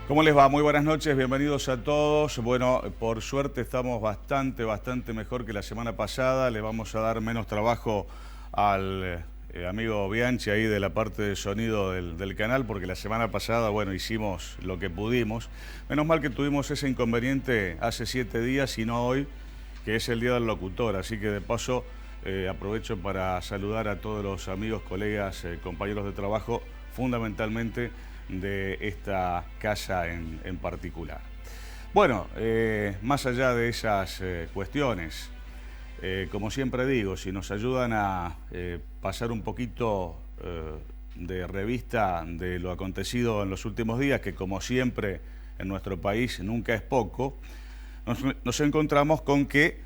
¿Cómo les va? Muy buenas noches, bienvenidos a todos. Bueno, por suerte estamos bastante mejor que la semana pasada. Le vamos a dar menos trabajo al amigo Bianchi ahí de la parte de sonido del canal, porque la semana pasada, bueno, hicimos lo que pudimos. Menos mal que tuvimos ese inconveniente hace 7 días y no hoy, que es el Día del Locutor. Así que de paso aprovecho para saludar a todos los amigos, colegas, compañeros de trabajo, fundamentalmente de esta casa en particular. Bueno, más allá de esas cuestiones, como siempre digo, si nos ayudan a pasar un poquito de revista de lo acontecido en los últimos días, que como siempre en nuestro país nunca es poco, nos encontramos con que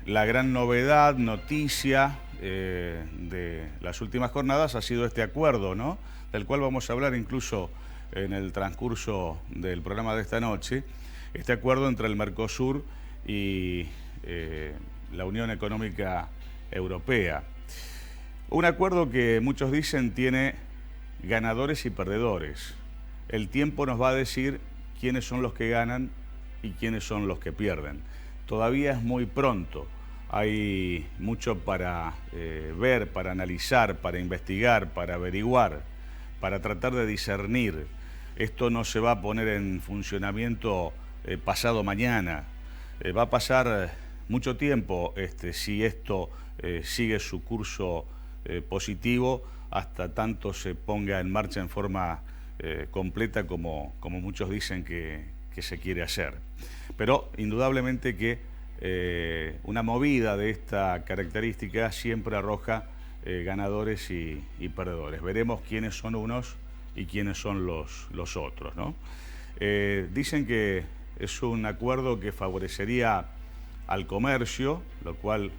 la gran novedad, noticia de las últimas jornadas ha sido este acuerdo, ¿no?, del cual vamos a hablar incluso en el transcurso del programa de esta noche, este acuerdo entre el Mercosur y la Unión Económica Europea. Un acuerdo que muchos dicen tiene ganadores y perdedores. El tiempo nos va a decir quiénes son los que ganan y quiénes son los que pierden. Todavía es muy pronto, hay mucho para ver, para analizar, para investigar, para averiguar, para tratar de discernir. Esto no se va a poner en funcionamiento pasado mañana. Va a pasar mucho tiempo si esto sigue su curso positivo, hasta tanto se ponga en marcha en forma completa como muchos dicen que se quiere hacer. Pero indudablemente que una movida de esta característica siempre arroja ganadores y perdedores. Veremos quiénes son unos y quiénes son los otros, ¿no? Dicen que es un acuerdo que favorecería al comercio, lo cual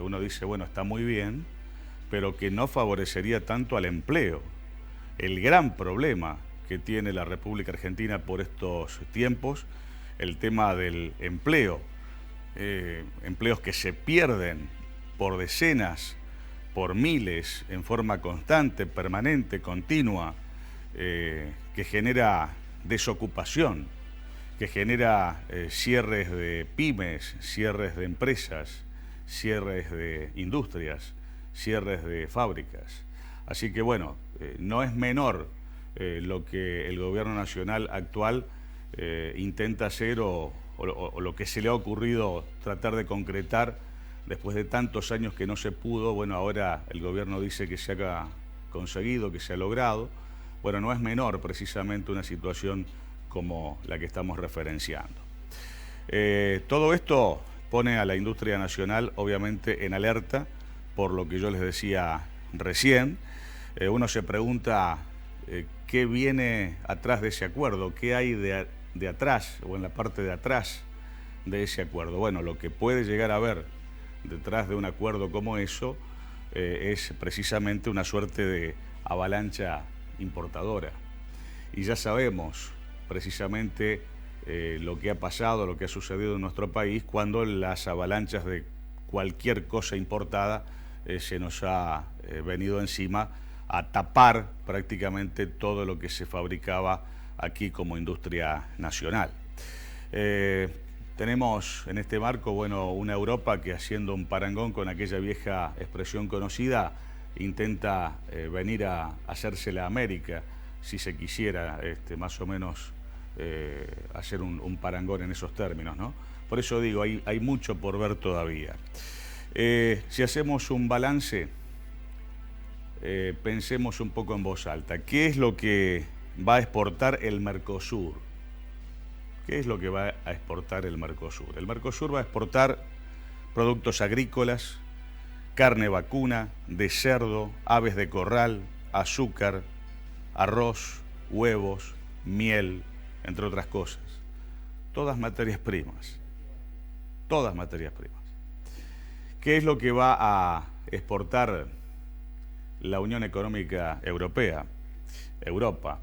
uno dice, bueno, está muy bien, pero que no favorecería tanto al empleo. El gran problema que tiene la República Argentina por estos tiempos, el tema del empleo, empleos que se pierden por decenas, por miles, en forma constante, permanente, continua, que genera desocupación, que genera cierres de pymes, cierres de empresas, cierres de industrias, cierres de fábricas. Así que bueno, no es menor lo que el gobierno nacional actual intenta hacer o lo que se le ha ocurrido tratar de concretar después de tantos años que no se pudo. Bueno, ahora el gobierno dice que se ha conseguido, que se ha logrado. Bueno, no es menor precisamente una situación como la que estamos referenciando. Todo esto pone a la industria nacional obviamente en alerta por lo que yo les decía recién. Uno se pregunta qué viene atrás de ese acuerdo, qué hay de atrás o en la parte de atrás de ese acuerdo. Bueno, lo que puede llegar a haber detrás de un acuerdo como eso es precisamente una suerte de avalancha importadora. Y ya sabemos precisamente lo que ha pasado, lo que ha sucedido en nuestro país cuando las avalanchas de cualquier cosa importada se nos ha venido encima a tapar prácticamente todo lo que se fabricaba aquí como industria nacional. Tenemos en este marco, bueno, una Europa que, haciendo un parangón con aquella vieja expresión conocida, intenta venir a hacerse la América, si se quisiera más o menos hacer un parangón en esos términos, ¿no? Por eso digo, hay mucho por ver todavía. Si hacemos un balance, pensemos un poco en voz alta. ¿Qué es lo que va a exportar el Mercosur? ¿Qué es lo que va a exportar el Mercosur? El Mercosur va a exportar productos agrícolas, carne vacuna, de cerdo, aves de corral, azúcar, arroz, huevos, miel, entre otras cosas. Todas materias primas. Todas materias primas. ¿Qué es lo que va a exportar la Unión Económica Europea? Europa.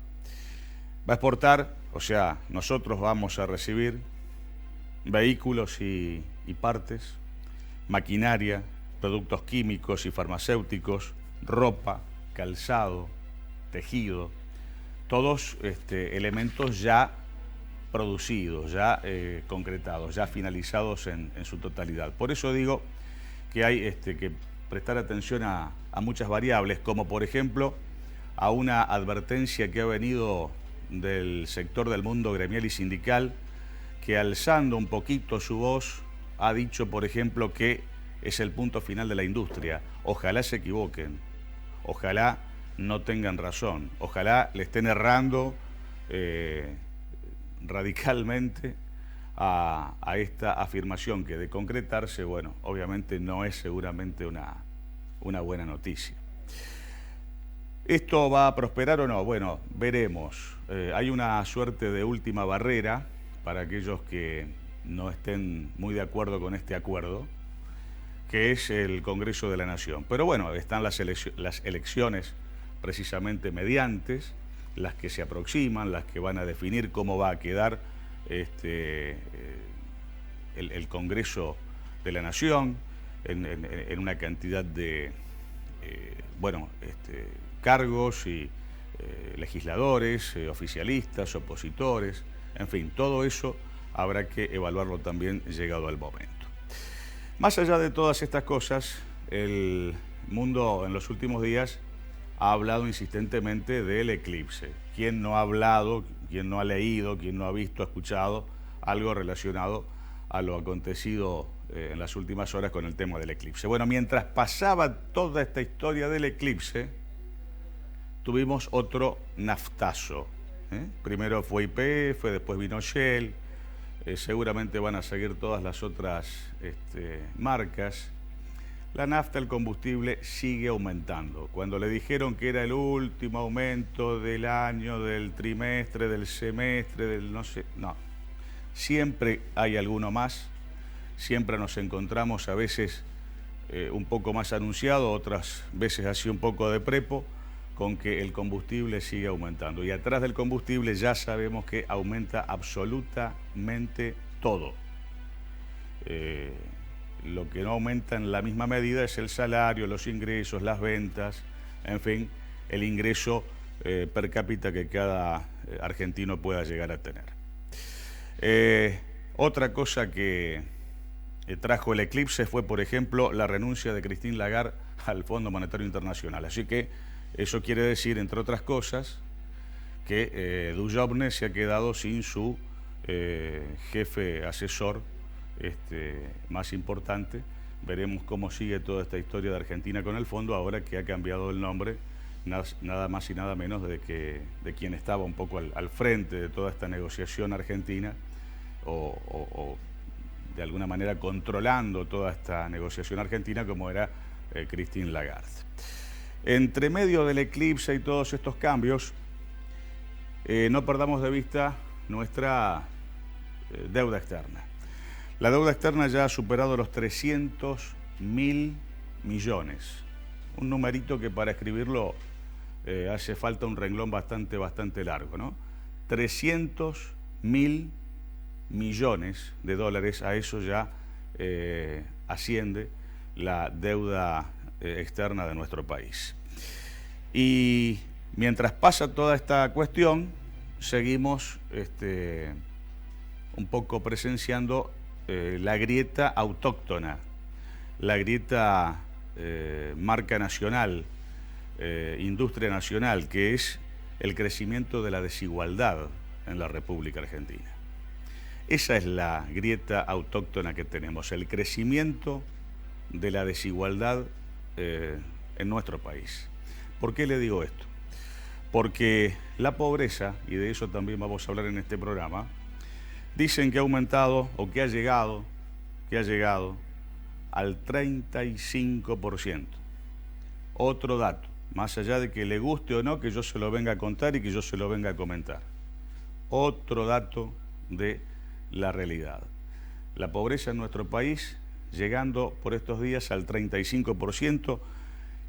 Va a exportar, o sea, nosotros vamos a recibir vehículos y partes, maquinaria, productos químicos y farmacéuticos, ropa, calzado, tejido, todos elementos ya producidos, ya concretados, ya finalizados en su totalidad. Por eso digo que hay que prestar atención a muchas variables, como por ejemplo a una advertencia que ha venido del sector del mundo gremial y sindical, que alzando un poquito su voz ha dicho, por ejemplo, que es el punto final de la industria. Ojalá se equivoquen, ojalá no tengan razón, ojalá le estén errando radicalmente a esta afirmación que de concretarse, bueno, obviamente no es seguramente una buena noticia. ¿Esto va a prosperar o no? Bueno, veremos. Hay una suerte de última barrera para aquellos que no estén muy de acuerdo con este acuerdo, que es el Congreso de la Nación. Pero bueno, están las elecciones precisamente mediantes, las que se aproximan, las que van a definir cómo va a quedar el Congreso de la Nación en una cantidad de cargos y legisladores, oficialistas, opositores, en fin, todo eso habrá que evaluarlo también llegado al momento. Más allá de todas estas cosas, el mundo en los últimos días ha hablado insistentemente del eclipse. ¿Quién no ha hablado, quién no ha leído, quién no ha visto, escuchado algo relacionado a lo acontecido en las últimas horas con el tema del eclipse? Bueno, mientras pasaba toda esta historia del eclipse, tuvimos otro naftazo. Primero fue YPF, después vino Shell, seguramente van a seguir todas las otras marcas. La nafta, el combustible, sigue aumentando. Cuando le dijeron que era el último aumento del año, del trimestre, del semestre, del no sé, no. Siempre hay alguno más, siempre nos encontramos a veces un poco más anunciado, otras veces así un poco de prepo, con que el combustible sigue aumentando. Y atrás del combustible ya sabemos que aumenta absolutamente todo. Lo que no aumenta en la misma medida es el salario, los ingresos, las ventas, en fin, el ingreso per cápita que cada argentino pueda llegar a tener. Otra cosa que trajo el eclipse fue, por ejemplo, la renuncia de Christine Lagarde al Fondo Monetario Internacional. Así que eso quiere decir, entre otras cosas, que Dujovne se ha quedado sin su jefe asesor más importante. Veremos cómo sigue toda esta historia de Argentina con el fondo, ahora que ha cambiado el nombre, nada más y nada menos de quien estaba un poco al frente de toda esta negociación argentina, o de alguna manera controlando toda esta negociación argentina, como era Christine Lagarde. Entre medio del eclipse y todos estos cambios, no perdamos de vista nuestra deuda externa. La deuda externa ya ha superado los 300.000 millones. Un numerito que para escribirlo hace falta un renglón bastante largo, ¿no? 300.000 millones de dólares, a eso ya asciende la deuda externa de nuestro país. Y mientras pasa toda esta cuestión, seguimos un poco presenciando la grieta autóctona, la grieta marca nacional, industria nacional, que es el crecimiento de la desigualdad en la República Argentina. Esa es la grieta autóctona que tenemos, el crecimiento de la desigualdad en nuestro país. ¿Por qué le digo esto? Porque la pobreza, y de eso también vamos a hablar en este programa, dicen que ha aumentado o que ha llegado al 35%. Otro dato, más allá de que le guste o no que yo se lo venga a contar y que yo se lo venga a comentar. Otro dato de la realidad. La pobreza en nuestro país, llegando por estos días al 35%,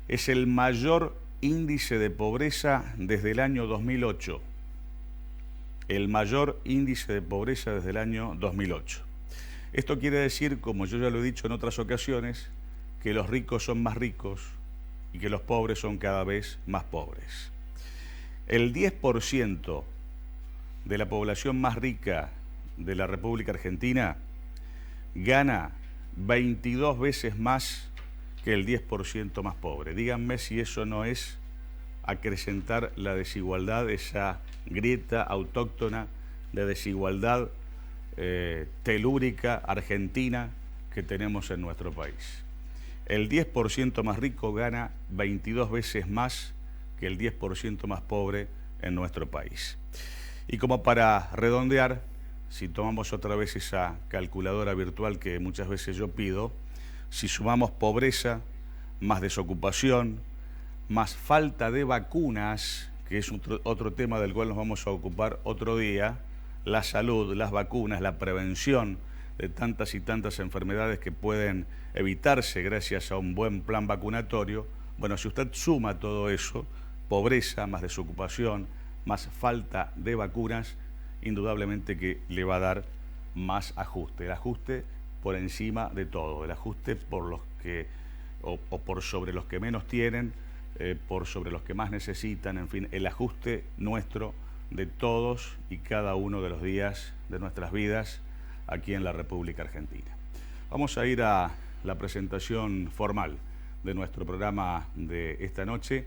es el mayor índice de pobreza desde el año 2008. El mayor índice de pobreza desde el año 2008. Esto quiere decir, como yo ya lo he dicho en otras ocasiones, que los ricos son más ricos y que los pobres son cada vez más pobres. el 10% de la población más rica de la República Argentina gana 22 veces más que el 10% más pobre. Díganme si eso no es acrecentar la desigualdad, esa grieta autóctona de desigualdad telúrica argentina que tenemos en nuestro país. El 10% más rico gana 22 veces más que el 10% más pobre en nuestro país. Y como para redondear, si tomamos otra vez esa calculadora virtual que muchas veces yo pido, si sumamos pobreza, más desocupación, más falta de vacunas, que es otro tema del cual nos vamos a ocupar otro día, la salud, las vacunas, la prevención de tantas y tantas enfermedades que pueden evitarse gracias a un buen plan vacunatorio. Bueno, si usted suma todo eso, pobreza, más desocupación, más falta de vacunas, indudablemente que le va a dar más ajuste. El ajuste por encima de todo, el ajuste por los que, o por sobre los que menos tienen, por sobre los que más necesitan, en fin, el ajuste nuestro de todos y cada uno de los días de nuestras vidas aquí en la República Argentina. Vamos a ir a la presentación formal de nuestro programa de esta noche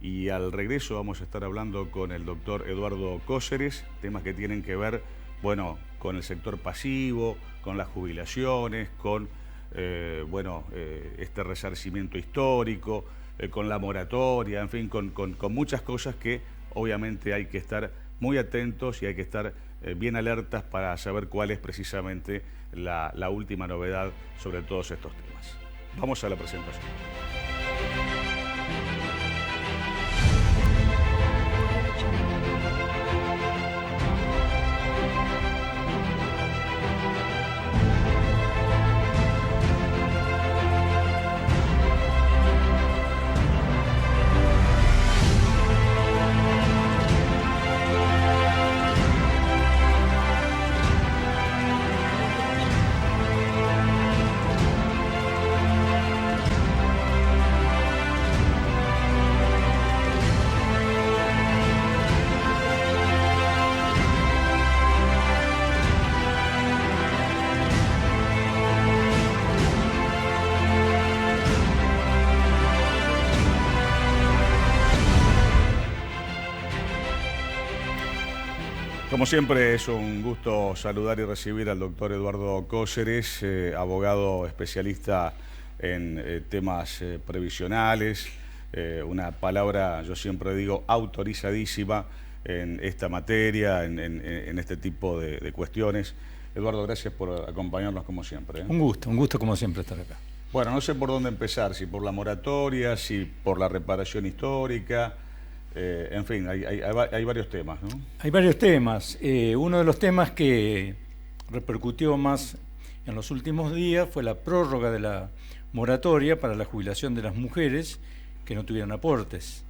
y al regreso vamos a estar hablando con el doctor Eduardo Cóceres, temas que tienen que ver, bueno, con el sector pasivo, con las jubilaciones, con este resarcimiento histórico, con la moratoria, en fin, con muchas cosas que obviamente hay que estar muy atentos y hay que estar bien alertas para saber cuál es precisamente la última novedad sobre todos estos temas. Vamos a la presentación. Como siempre es un gusto saludar y recibir al doctor Eduardo Cóceres, abogado especialista en temas previsionales, una palabra, yo siempre digo, autorizadísima en esta materia, en este tipo de cuestiones. Eduardo, gracias por acompañarnos como siempre. Un gusto como siempre estar acá. Bueno, no sé por dónde empezar, si por la moratoria, si por la reparación histórica. En fin, hay varios temas, ¿no? Hay varios temas. Uno de los temas que repercutió más en los últimos días fue la prórroga de la moratoria para la jubilación de las mujeres que no tuvieran aportes.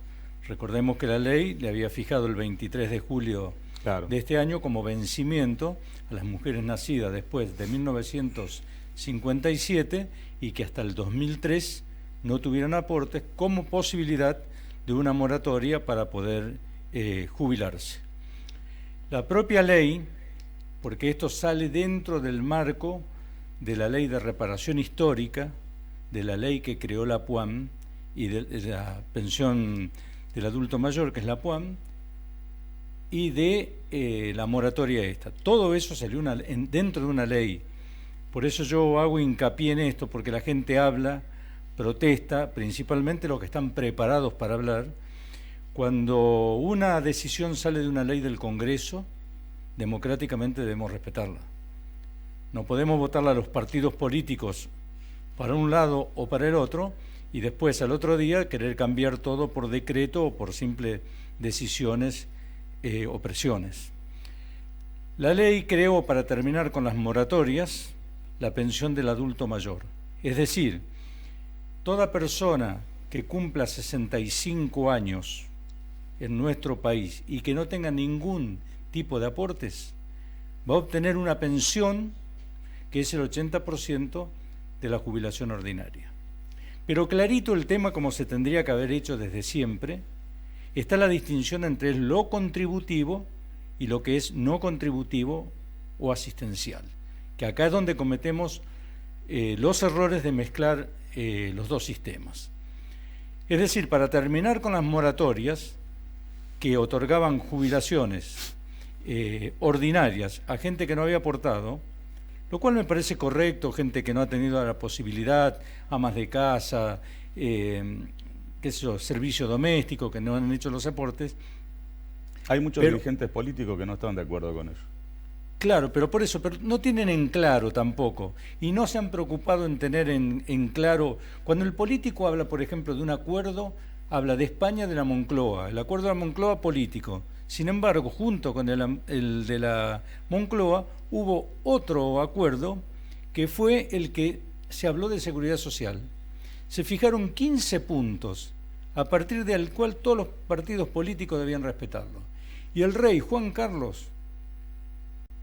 Recordemos que la ley le había fijado el 23 de julio de este año como vencimiento a las mujeres nacidas después de 1957 y que hasta el 2003 no tuvieran aportes como posibilidad de una moratoria para poder jubilarse. La propia ley, porque esto sale dentro del marco de la ley de reparación histórica, de la ley que creó la PUAM y de la pensión del adulto mayor, que es la PUAM, y de la moratoria esta. Todo eso salió dentro de una ley. Por eso yo hago hincapié en esto, porque la gente habla, protesta, principalmente los que están preparados para hablar. Cuando una decisión sale de una ley del Congreso, democráticamente debemos respetarla. No podemos votarla a los partidos políticos para un lado o para el otro y después al otro día querer cambiar todo por decreto o por simples decisiones o presiones. La ley creó, para terminar con las moratorias, la pensión del adulto mayor. Es decir, toda persona que cumpla 65 años en nuestro país y que no tenga ningún tipo de aportes, va a obtener una pensión que es el 80% de la jubilación ordinaria. Pero clarito el tema, como se tendría que haber hecho desde siempre, está la distinción entre lo contributivo y lo que es no contributivo o asistencial, que acá es donde cometemos los errores de mezclar los dos sistemas. Es decir, para terminar con las moratorias que otorgaban jubilaciones ordinarias a gente que no había aportado, lo cual me parece correcto, gente que no ha tenido la posibilidad, amas de casa, qué sé yo, servicio doméstico, que no han hecho los aportes. Hay muchos dirigentes políticos que no están de acuerdo con eso. Claro, pero por eso, pero no tienen en claro tampoco, y no se han preocupado en tener en claro, cuando el político habla, por ejemplo, de un acuerdo, habla de España, de la Moncloa, el acuerdo de la Moncloa político. Sin embargo, junto con el de la Moncloa, hubo otro acuerdo que fue el que se habló de seguridad social. Se fijaron 15 puntos, a partir del cual todos los partidos políticos debían respetarlo. Y el rey Juan Carlos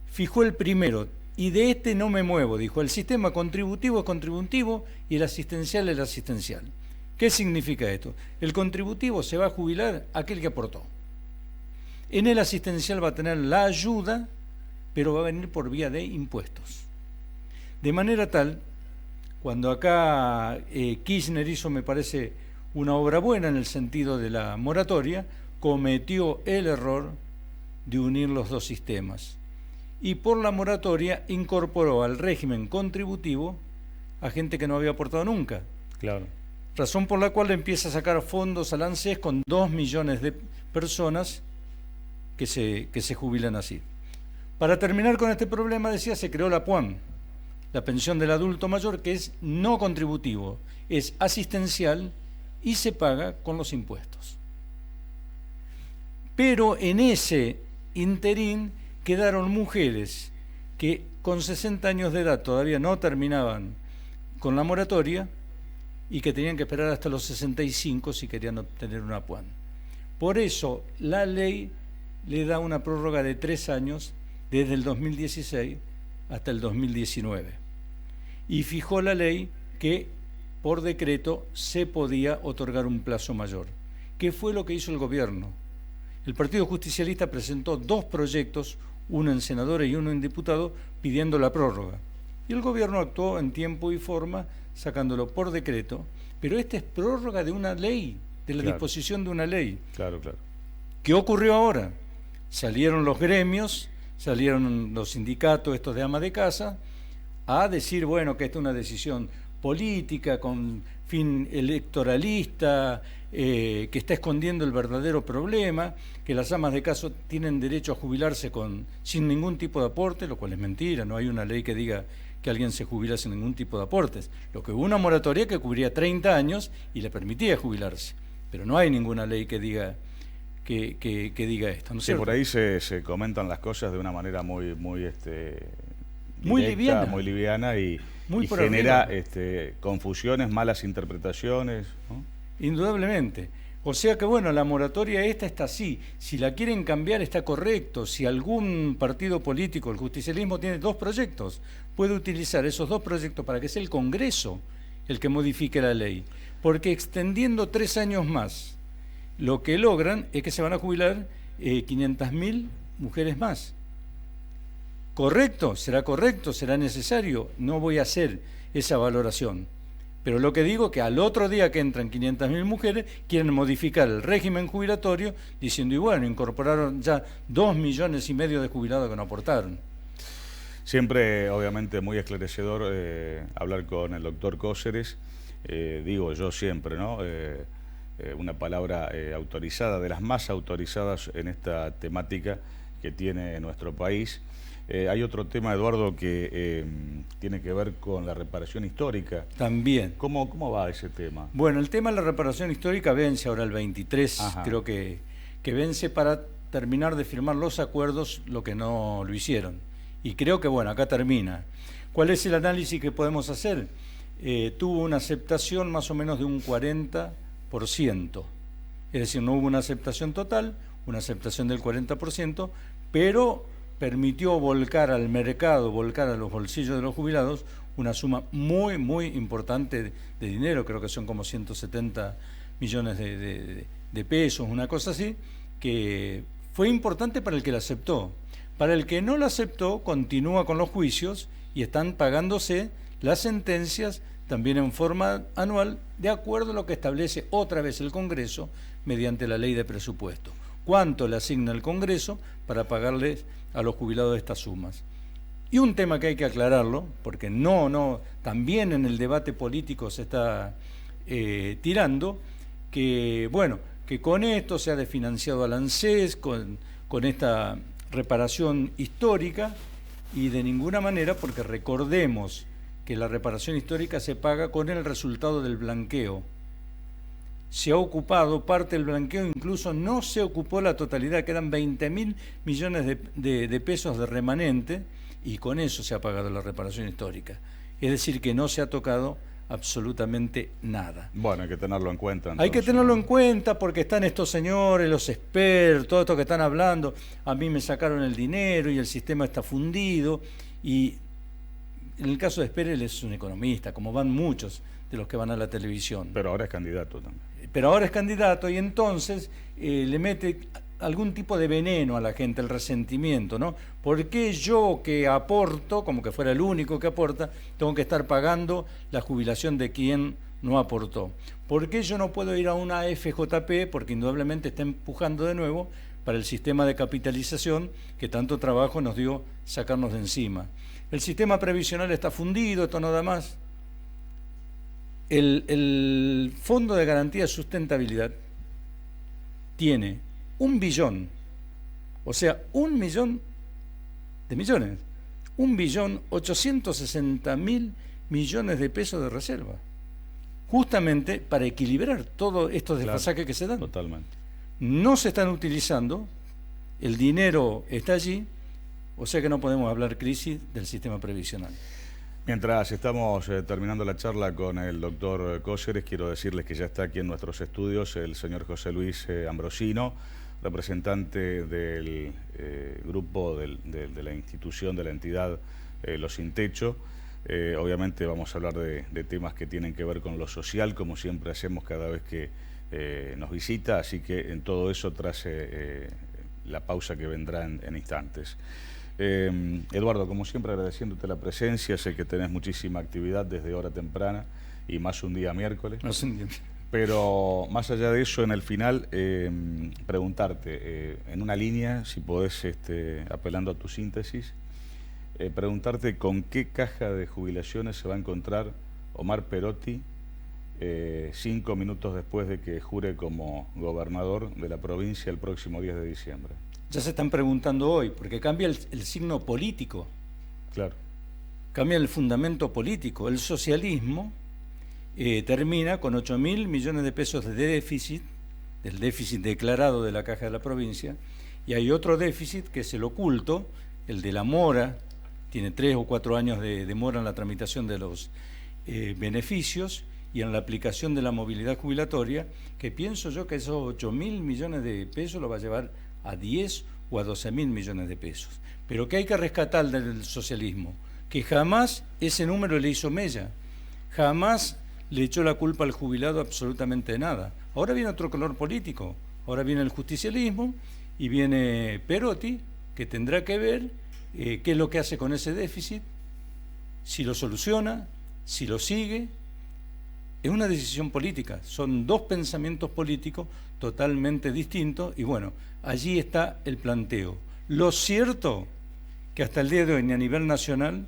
fijó el primero, y de este no me muevo, dijo, el sistema contributivo es contributivo y el asistencial es asistencial. ¿Qué significa esto? El contributivo se va a jubilar aquel que aportó. En el asistencial va a tener la ayuda, pero va a venir por vía de impuestos. De manera tal, cuando acá Kirchner hizo, me parece, una obra buena en el sentido de la moratoria, cometió el error de unir los dos sistemas. Y por la moratoria incorporó al régimen contributivo a gente que no había aportado nunca. Claro. Razón por la cual empieza a sacar fondos al ANSES con 2 millones de personas que se jubilan así. Para terminar con este problema, decía, se creó la PUAM, la pensión del adulto mayor, que es no contributivo, es asistencial y se paga con los impuestos. Pero en ese interín quedaron mujeres que con 60 años de edad todavía no terminaban con la moratoria y que tenían que esperar hasta los 65 si querían obtener una PUAN. Por eso la ley le da una prórroga de 3 años desde el 2016 hasta el 2019. Y fijó la ley que por decreto se podía otorgar un plazo mayor. ¿Qué fue lo que hizo el gobierno? El Partido Justicialista presentó 2 proyectos, uno en senadores y uno en diputados, pidiendo la prórroga. Y el gobierno actuó en tiempo y forma, sacándolo por decreto, pero esta es prórroga de una ley, de la disposición de una ley. Claro, claro. ¿Qué ocurrió ahora? Salieron los gremios, salieron los sindicatos, estos de ama de casa, a decir, bueno, que esta es una decisión política con fin electoralista, que está escondiendo el verdadero problema, que las amas de casa tienen derecho a jubilarse sin ningún tipo de aporte, lo cual es mentira, no hay una ley que diga que alguien se jubila sin ningún tipo de aportes. Lo que hubo una moratoria que cubría 30 años y le permitía jubilarse, pero no hay ninguna ley que diga diga esto, ¿no es cierto? Por ahí se comentan las cosas de una manera muy liviana y genera confusiones, malas interpretaciones, ¿no? Indudablemente. O sea que bueno, la moratoria esta está así. Si la quieren cambiar está correcto. Si algún partido político, el justicialismo, tiene 2 proyectos, puede utilizar esos 2 proyectos para que sea el Congreso el que modifique la ley. Porque extendiendo 3 años más, lo que logran es que se van a jubilar 500.000 mujeres más. ¿Correcto? ¿Será necesario? No voy a hacer esa valoración. Pero lo que digo es que al otro día que entran 500.000 mujeres, quieren modificar el régimen jubilatorio, diciendo, y bueno, incorporaron ya 2,5 millones de jubilados que no aportaron. Siempre, obviamente, muy esclarecedor hablar con el doctor Cóceres. Digo yo siempre, ¿no? Una palabra autorizada, de las más autorizadas en esta temática que tiene nuestro país. Hay otro tema, Eduardo, que tiene que ver con la reparación histórica. También. ¿Cómo va ese tema? Bueno, el tema de la reparación histórica vence ahora el 23, Ajá. Creo que vence para terminar de firmar los acuerdos, lo que no lo hicieron. Y creo que, bueno, acá termina. ¿Cuál es el análisis que podemos hacer? Tuvo una aceptación más o menos de un 40%. Es decir, no hubo una aceptación total, una aceptación del 40%, pero permitió volcar al mercado, volcar a los bolsillos de los jubilados una suma muy, muy importante de dinero, creo que son como 170 millones de de pesos, una cosa así, que fue importante para el que la aceptó. Para el que no la aceptó, continúa con los juicios y están pagándose las sentencias también en forma anual, de acuerdo a lo que establece otra vez el Congreso mediante la ley de presupuesto. ¿Cuánto le asigna el Congreso para pagarles a los jubilados estas sumas? Y un tema que hay que aclararlo, porque también en el debate político se está tirando, que con esto se ha desfinanciado al ANSES, con esta reparación histórica, y de ninguna manera, porque recordemos que la reparación histórica se paga con el resultado del blanqueo. Se ha ocupado parte del blanqueo, incluso no se ocupó la totalidad, quedan 20.000 millones de pesos de remanente, y con eso se ha pagado la reparación histórica. Es decir, que no se ha tocado absolutamente nada. Bueno, hay que tenerlo en cuenta. Entonces, hay que tenerlo en cuenta porque están estos señores, los expertos, todos estos que están hablando, a mí me sacaron el dinero y el sistema está fundido, y en el caso de Esper, él es un economista, como van muchos de los que van a la televisión. Pero ahora es candidato también. Pero ahora es candidato y entonces le mete algún tipo de veneno a la gente, el resentimiento, ¿no? ¿Por qué yo que aporto, como que fuera el único que aporta, tengo que estar pagando la jubilación de quien no aportó? ¿Por qué yo no puedo ir a una FJP? Porque indudablemente está empujando de nuevo para el sistema de capitalización que tanto trabajo nos dio sacarnos de encima. El sistema previsional está fundido, esto no da más. El Fondo de Garantía de Sustentabilidad tiene 1 billón, o sea, 1 millón de millones, 1.860.000 millones de pesos de reserva, justamente para equilibrar todos estos desfasajes que se dan. Totalmente. No se están utilizando, el dinero está allí, o sea que no podemos hablar crisis del sistema previsional. Mientras estamos terminando la charla con el doctor Cóceres, quiero decirles que ya está aquí en nuestros estudios el señor José Luis Ambrosino, representante del grupo de la institución, de la entidad Los Sin Techo. Obviamente vamos a hablar de temas que tienen que ver con lo social, como siempre hacemos cada vez que nos visita, así que en todo eso tras la pausa que vendrá en instantes. Eduardo, como siempre agradeciéndote la presencia, sé que tenés muchísima actividad desde hora temprana y más un día miércoles. Pero más allá de eso, en el final, preguntarte, en una línea, si podés, apelando a tu síntesis, preguntarte con qué caja de jubilaciones se va a encontrar Omar Perotti 5 minutos después de que jure como gobernador de la provincia el próximo 10 de diciembre. Ya se están preguntando hoy, porque cambia el signo político. Claro. Cambia el fundamento político. El socialismo termina con 8.000 millones de pesos de déficit, del déficit declarado de la Caja de la Provincia, y hay otro déficit que es el oculto, el de la mora, tiene 3 o 4 años de mora en la tramitación de los beneficios y en la aplicación de la movilidad jubilatoria, que pienso yo que esos 8.000 millones de pesos lo va a llevar a 10 o a 12.000 millones de pesos. Pero que hay que rescatar del socialismo, que jamás ese número le hizo mella, jamás le echó la culpa al jubilado absolutamente de nada. Ahora viene otro color político, ahora viene el justicialismo y viene Perotti, que tendrá que ver qué es lo que hace con ese déficit, si lo soluciona, si lo sigue. Es una decisión política, son dos pensamientos políticos totalmente distintos y bueno, allí está el planteo. Lo cierto que hasta el día de hoy ni a nivel nacional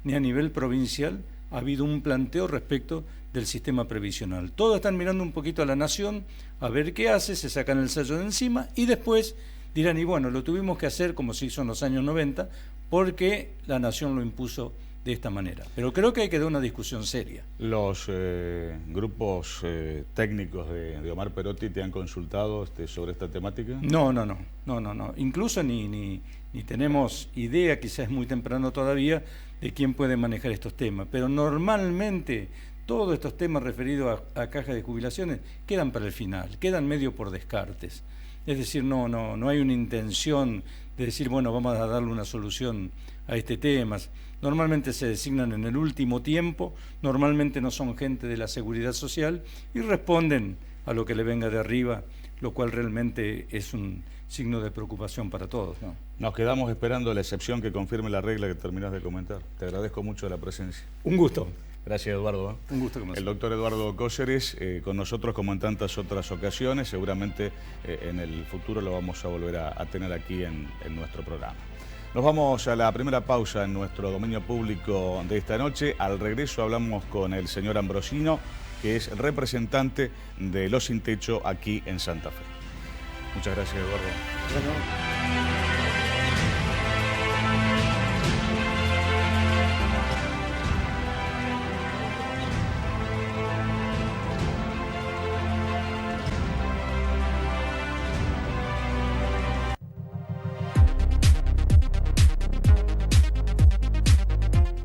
ni a nivel provincial ha habido un planteo respecto del sistema previsional. Todos están mirando un poquito a la nación a ver qué hace, se sacan el sello de encima y después dirán, y bueno, lo tuvimos que hacer como se hizo en los años 90 porque la nación lo impuso de esta manera. Pero creo que hay que dar una discusión seria. ¿Los grupos técnicos de Omar Perotti te han consultado sobre esta temática? No. Incluso ni tenemos idea, quizás es muy temprano todavía, de quién puede manejar estos temas. Pero normalmente todos estos temas referidos a cajas de jubilaciones quedan para el final, quedan medio por descartes. Es decir, no hay una intención de decir, bueno, vamos a darle una solución a este tema. Normalmente se designan en el último tiempo, normalmente no son gente de la seguridad social y responden a lo que le venga de arriba lo cual realmente es un signo de preocupación para todos, ¿no? Nos quedamos esperando la excepción que confirme la regla que terminás de comentar. Te agradezco mucho la presencia. Un gusto. Gracias, Eduardo. Un gusto. El doctor Eduardo Cóceres, con nosotros como en tantas otras ocasiones. Seguramente en el futuro lo vamos a volver a tener aquí en nuestro programa. Nos vamos a la primera pausa en nuestro dominio público de esta noche. Al regreso hablamos con el señor Ambrosino, que es representante de Los Sin Techo aquí en Santa Fe. Muchas gracias, Eduardo.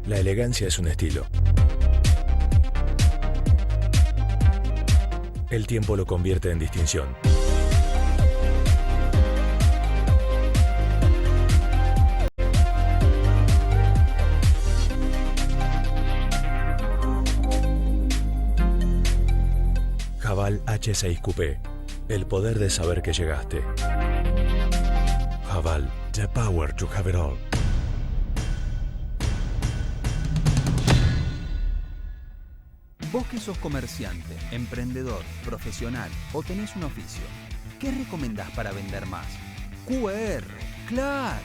La elegancia es un estilo. El tiempo lo convierte en distinción. Haval H6 Coupé. El poder de saber que llegaste. Haval, the power to have it all. Vos que sos comerciante, emprendedor, profesional o tenés un oficio, ¿qué recomendás para vender más? QR, ¡claro!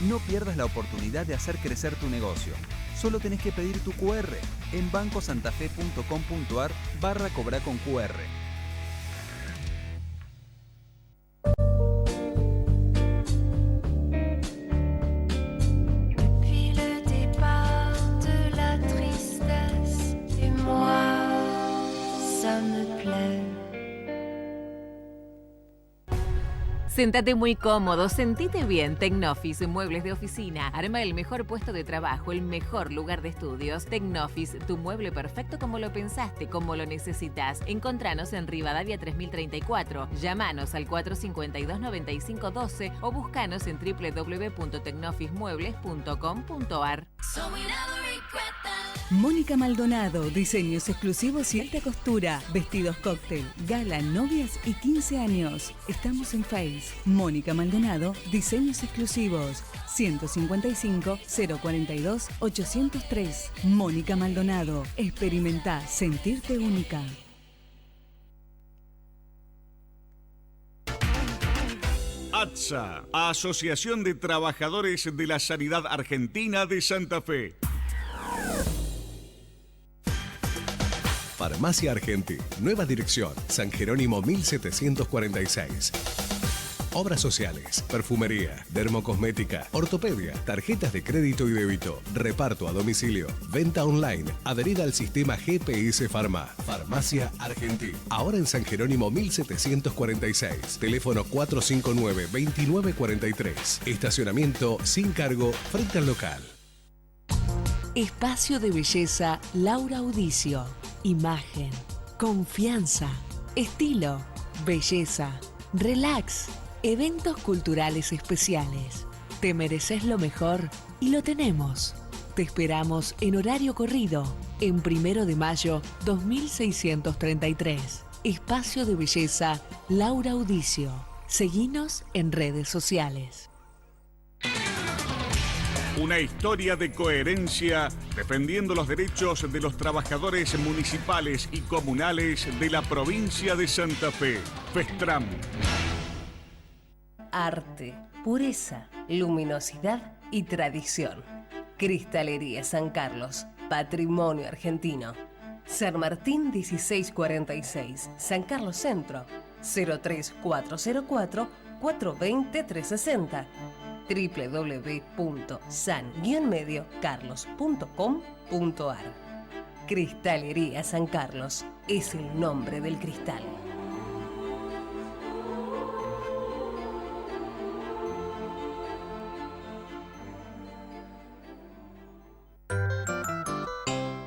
No pierdas la oportunidad de hacer crecer tu negocio. Solo tenés que pedir tu QR en bancosantafe.com.ar/cobra con QR. Séntate muy cómodo, sentite bien. Tecnofis, muebles de oficina. Arma el mejor puesto de trabajo, el mejor lugar de estudios. Tecnofis, tu mueble perfecto como lo pensaste, como lo necesitas. Encontranos en Rivadavia 3034. Llámanos al 452-9512 o búscanos en www.tecnofismuebles.com.ar. Mónica Maldonado, diseños exclusivos y alta costura, vestidos cóctel, gala, novias y 15 años. Estamos en Face. Mónica Maldonado, diseños exclusivos. 155-042-803. Mónica Maldonado, experimenta sentirte única. ATSA, Asociación de Trabajadores de la Sanidad Argentina de Santa Fe. Farmacia Argentí, nueva dirección, San Jerónimo 1746. Obras sociales, perfumería, dermocosmética, ortopedia, tarjetas de crédito y débito, reparto a domicilio, venta online, adherida al sistema GPS Pharma. Farmacia Argentí, ahora en San Jerónimo 1746, teléfono 459-2943, estacionamiento sin cargo frente al local. Espacio de belleza Laura Audicio. Imagen, confianza, estilo, belleza, relax, eventos culturales especiales. Te mereces lo mejor y lo tenemos. Te esperamos en horario corrido, en 1 de mayo 2633. Espacio de belleza Laura Audicio. Seguinos en redes sociales. Una historia de coherencia defendiendo los derechos de los trabajadores municipales y comunales de la provincia de Santa Fe. Festram. Arte, pureza, luminosidad y tradición. Cristalería San Carlos, patrimonio argentino. San Martín 1646, San Carlos Centro, 03404 420 360. www.san-mediocarlos.com.ar. Cristalería San Carlos es el nombre del cristal.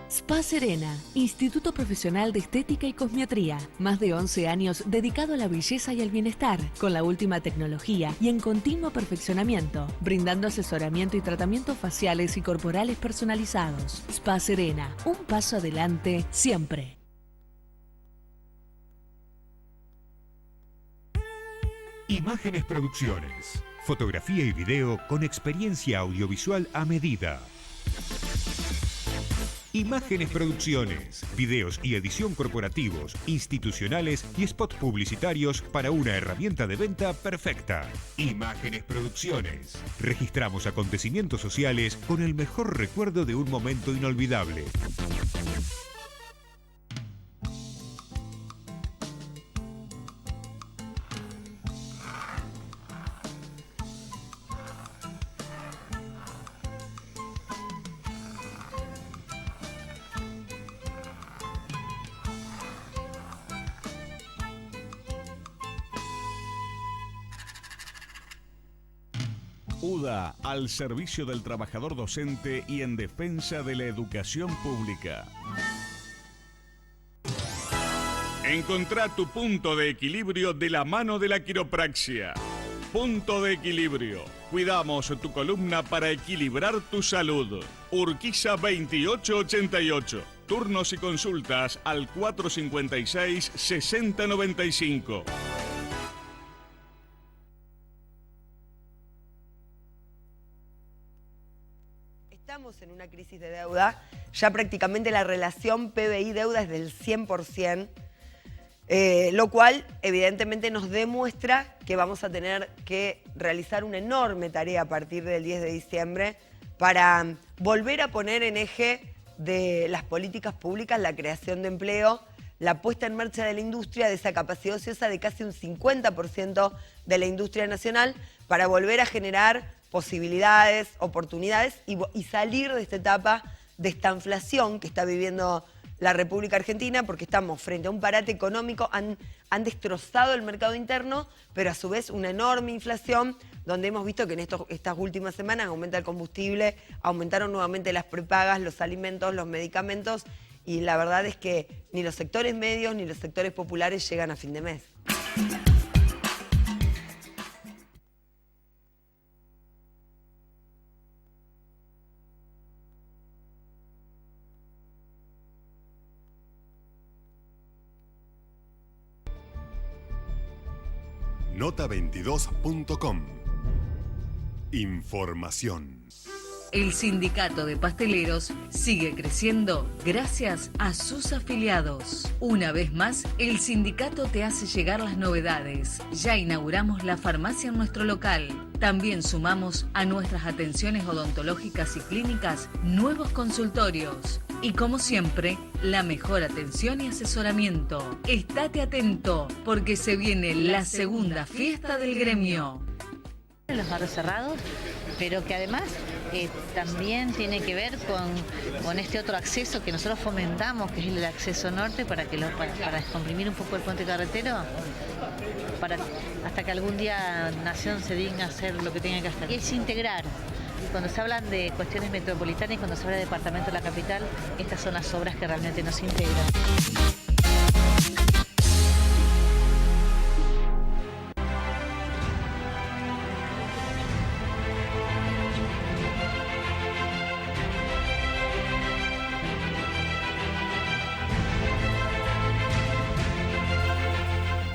Spa Serena, Instituto Profesional de Estética y Cosmiatría. Más de 11 años dedicado a la belleza y al bienestar, con la última tecnología y en continuo perfeccionamiento, brindando asesoramiento y tratamientos faciales y corporales personalizados. Spa Serena, un paso adelante siempre. Imágenes Producciones. Fotografía y video con experiencia audiovisual a medida. Imágenes Producciones. Videos y edición corporativos, institucionales y spots publicitarios para una herramienta de venta perfecta. Imágenes Producciones. Registramos acontecimientos sociales con el mejor recuerdo de un momento inolvidable. UDA, al servicio del trabajador docente y en defensa de la educación pública. Encontrá tu punto de equilibrio de la mano de la quiropraxia. Punto de equilibrio. Cuidamos tu columna para equilibrar tu salud. Urquiza 2888. Turnos y consultas al 456-6095. Estamos en una crisis de deuda, ya prácticamente la relación PBI-deuda es del 100%, lo cual evidentemente nos demuestra que vamos a tener que realizar una enorme tarea a partir del 10 de diciembre para volver a poner en eje de las políticas públicas la creación de empleo, la puesta en marcha de la industria, de esa capacidad ociosa de casi un 50% de la industria nacional, para volver a generar posibilidades, oportunidades y salir de esta etapa de estanflación que está viviendo la República Argentina, porque estamos frente a un parate económico, han destrozado el mercado interno, pero a su vez una enorme inflación, donde hemos visto que en estas últimas semanas aumenta el combustible, aumentaron nuevamente las prepagas, los alimentos, los medicamentos, y la verdad es que ni los sectores medios ni los sectores populares llegan a fin de mes. Nota22.com. Información. El sindicato de pasteleros sigue creciendo gracias a sus afiliados. Una vez más, el sindicato te hace llegar las novedades. Ya inauguramos la farmacia en nuestro local. También sumamos a nuestras atenciones odontológicas y clínicas nuevos consultorios. Y como siempre, la mejor atención y asesoramiento. Estate atento, porque se viene la segunda fiesta del gremio. Los barrios cerrados, pero que además también tiene que ver con este otro acceso que nosotros fomentamos, que es el acceso norte, para descomprimir un poco el puente carretero, hasta que algún día Nación se digna a hacer lo que tenga que hacer. Y es integrar. Cuando se hablan de cuestiones metropolitanas y cuando se habla de departamento de la capital, estas son las obras que realmente nos integran.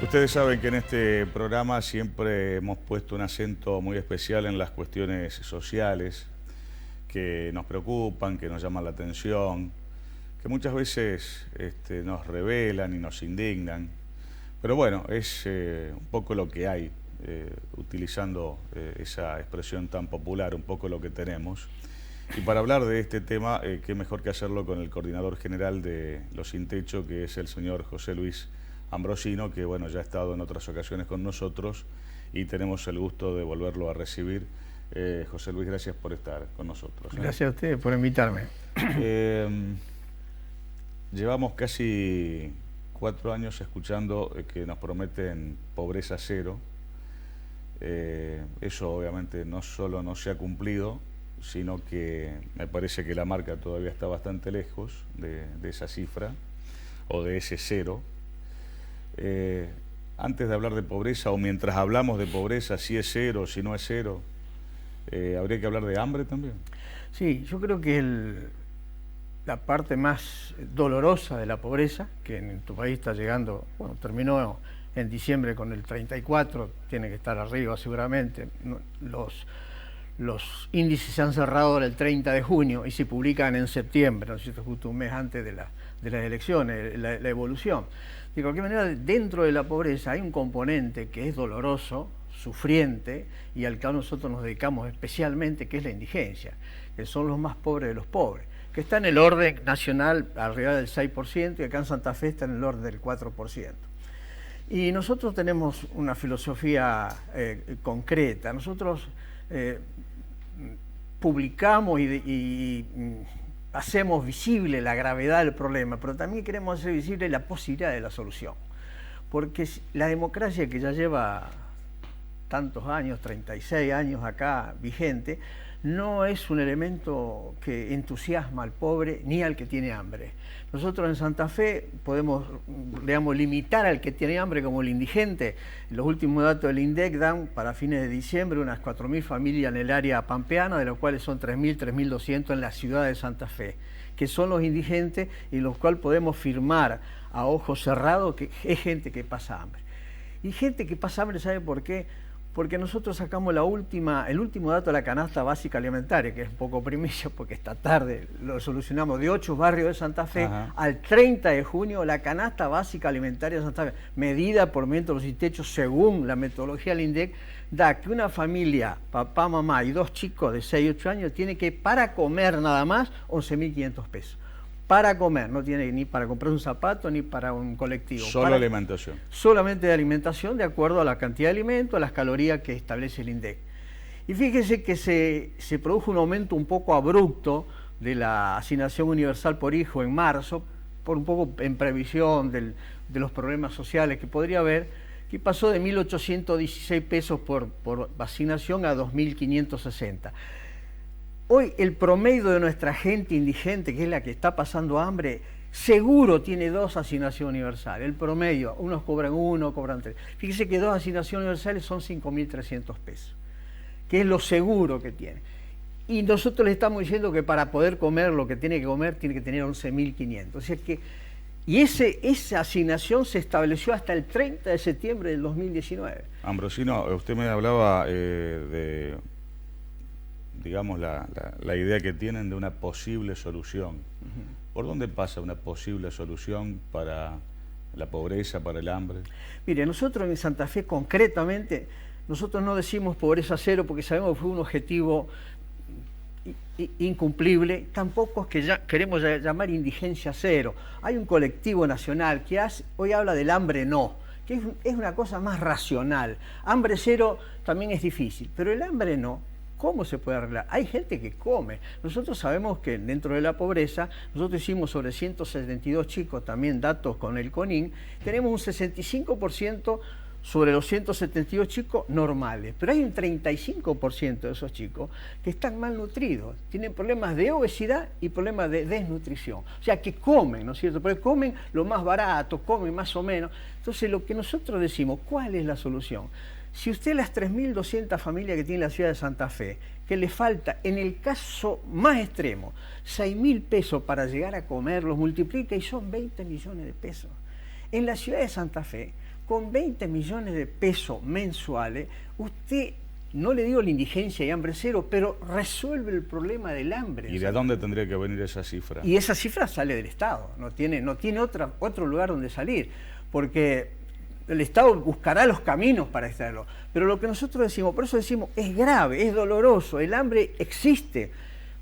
Ustedes saben que en este programa siempre hemos puesto un acento muy especial en las cuestiones sociales que nos preocupan, que nos llaman la atención, que muchas veces nos revelan y nos indignan. Pero bueno, es un poco lo que hay, utilizando esa expresión tan popular, un poco lo que tenemos. Y para hablar de este tema, qué mejor que hacerlo con el coordinador general de Los Sin Techo, que es el señor José Luis Ambrosino, que bueno, ya ha estado en otras ocasiones con nosotros y tenemos el gusto de volverlo a recibir. José Luis, gracias por estar con nosotros. Gracias a ustedes por invitarme. Llevamos casi 4 años escuchando que nos prometen pobreza cero. Eso obviamente no solo no se ha cumplido, sino que me parece que la marca todavía está bastante lejos de esa cifra o de ese cero. Antes de hablar de pobreza, o mientras hablamos de pobreza, si es cero, si no es cero, ¿habría que hablar de hambre también? Sí, yo creo que la parte más dolorosa de la pobreza, que en tu país está llegando, bueno, terminó en diciembre con el 34, tiene que estar arriba seguramente. Los índices se han cerrado el 30 de junio y se publican en septiembre, ¿no es cierto?, justo un mes antes de las elecciones, la evolución. De cualquier manera, dentro de la pobreza hay un componente que es doloroso, sufriente, y al que nosotros nos dedicamos especialmente, que es la indigencia, que son los más pobres de los pobres, que está en el orden nacional arriba del 6%, y acá en Santa Fe está en el orden del 4%. Y nosotros tenemos una filosofía concreta. Nosotros publicamos y hacemos visible la gravedad del problema, pero también queremos hacer visible la posibilidad de la solución. Porque la democracia, que ya lleva tantos años, 36 años acá vigente, no es un elemento que entusiasma al pobre ni al que tiene hambre. Nosotros en Santa Fe podemos, digamos, limitar al que tiene hambre como el indigente. Los últimos datos del INDEC dan para fines de diciembre unas 4.000 familias en el área pampeana, de los cuales son 3.000, 3.200 en la ciudad de Santa Fe, que son los indigentes y los cuales podemos firmar a ojos cerrados que es gente que pasa hambre. Y gente que pasa hambre, ¿sabe por qué? Porque nosotros sacamos el último dato de la canasta básica alimentaria, que es un poco primicia porque está tarde, lo solucionamos de 8 barrios de Santa Fe. Ajá. Al 30 de junio, la canasta básica alimentaria de Santa Fe, medida por métodos y techos según la metodología del INDEC, da que una familia, papá, mamá y 2 chicos de 6 y 8 años, tiene que, para comer nada más, 11.500 pesos. Para comer, no tiene ni para comprar un zapato ni para un colectivo. Solo alimentación. Solamente de alimentación, de acuerdo a la cantidad de alimentos, a las calorías que establece el INDEC. Y fíjese que se produjo un aumento un poco abrupto de la asignación universal por hijo en marzo, por un poco en previsión de los problemas sociales que podría haber, que pasó de 1.816 pesos por asignación a 2.560. Hoy el promedio de nuestra gente indigente, que es la que está pasando hambre, seguro tiene 2 asignaciones universales. El promedio, unos cobran 1, cobran 3. Fíjese que 2 asignaciones universales son 5.300 pesos, que es lo seguro que tiene. Y nosotros le estamos diciendo que para poder comer lo que tiene que comer, tiene que tener 11.500. O sea que, y esa asignación se estableció hasta el 30 de septiembre del 2019. Ambrosino, usted me hablaba de, digamos, la idea que tienen de una posible solución. ¿Por dónde pasa una posible solución para la pobreza, para el hambre? Mire, nosotros en Santa Fe concretamente, nosotros no decimos pobreza cero porque sabemos que fue un objetivo incumplible, tampoco es que queremos llamar indigencia cero. Hay un colectivo nacional que hoy habla del hambre no, que es una cosa más racional. Hambre cero también es difícil, pero el hambre no. ¿Cómo se puede arreglar? Hay gente que come. Nosotros sabemos que dentro de la pobreza, nosotros hicimos sobre 172 chicos, también datos con el CONIN, tenemos un 65% sobre los 172 chicos normales, pero hay un 35% de esos chicos que están malnutridos, tienen problemas de obesidad y problemas de desnutrición. O sea, que comen, ¿no es cierto? Porque comen lo más barato, comen más o menos. Entonces, lo que nosotros decimos, ¿cuál es la solución? Si usted las 3.200 familias que tiene la ciudad de Santa Fe, que le falta, en el caso más extremo, 6.000 pesos para llegar a comer, los multiplica y son 20 millones de pesos. En la ciudad de Santa Fe, con 20 millones de pesos mensuales, usted, no le digo la indigencia y hambre cero, pero resuelve el problema del hambre. ¿Y de dónde tendría que venir esa cifra? Y esa cifra sale del Estado, no tiene otro lugar donde salir, porque el Estado buscará los caminos para extraerlo. Pero lo que nosotros decimos, por eso decimos, es grave, es doloroso, el hambre existe,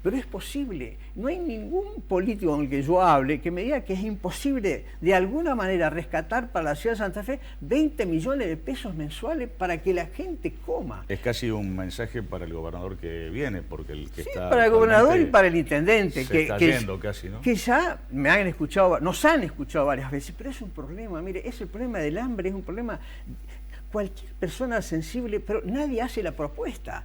pero es posible. No hay ningún político con el que yo hable que me diga que es imposible de alguna manera rescatar para la ciudad de Santa Fe 20 millones de pesos mensuales para que la gente coma. Es casi un mensaje para el gobernador que viene, porque el que está... para el gobernador y para el intendente. Casi, ¿no? Que ya nos han escuchado varias veces, pero es un problema, mire, es el problema del hambre, es un problema... Cualquier persona sensible, pero nadie hace la propuesta.